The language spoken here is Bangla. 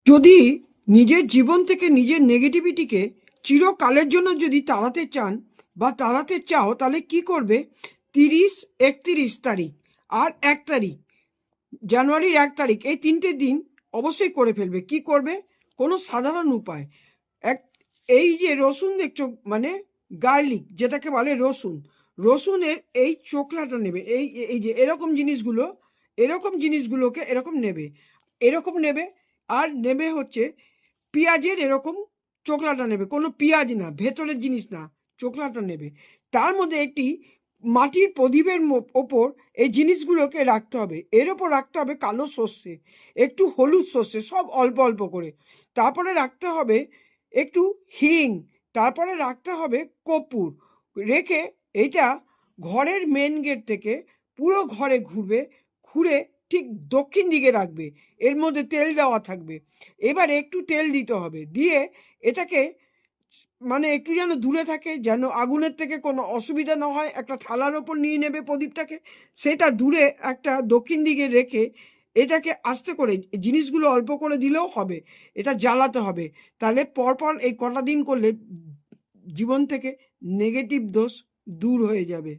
যদি নিজের জীবন থেকে নিজের নেগেটিভিটিকে চিরকালের জন্য যদি তাড়াতে চান বা তাড়াতে চাও, তাহলে কি করবে? 30, 31 তারিখ আর 1 তারিখ, জানুয়ারির 1 তারিখ, এই 3টে দিন অবশ্যই করে ফেলবে। কি করবে? কোনো সাধারণ উপায়, এক এই যে রসুন দেখছো, মানে গার্লিক যেটাকে বলে রসুন, রসুনের এই চোখলাটা নেবে, এই এই যে এরকম জিনিসগুলোকে এরকম নেবে। আর নেবে হচ্ছে পেঁয়াজের এরকম চোখলাটা নেবে, কোনো পেঁয়াজ না, ভেতরের জিনিস না, চোখলাটা নেবে। তার মধ্যে একটি মাটির প্রদীপের ওপর এই জিনিসগুলোকে রাখতে হবে। এর ওপর রাখতে হবে কালো সর্ষে, একটু হলুদ সর্ষে, সব অল্প অল্প করে। তারপরে রাখতে হবে একটু হিং, তারপরে রাখতে হবে কর্পূর। রেখে এইটা ঘরের মেন গেট থেকে পুরো ঘরে ঘুরে ঠিক দক্ষিণ দিকে রাখবে। এর মধ্যে তেল দেওয়া থাকবে। এবারে একটু তেল দিতে হবে, দিয়ে এটাকে মানে একটু যেন দূরে থাকে, যেন আগুনের থেকে কোনো অসুবিধা না হয়। একটা থালার ওপর নিয়ে নেবে প্রদীপটাকে, সেটা দূরে একটা দক্ষিণ দিকে রেখে এটাকে আস্তে করে, জিনিসগুলো অল্প করে দিলেও হবে, এটা জ্বালাতে হবে। তাহলে পরপর এই কটা দিন করলে জীবন থেকে নেগেটিভ দোষ দূর হয়ে যাবে।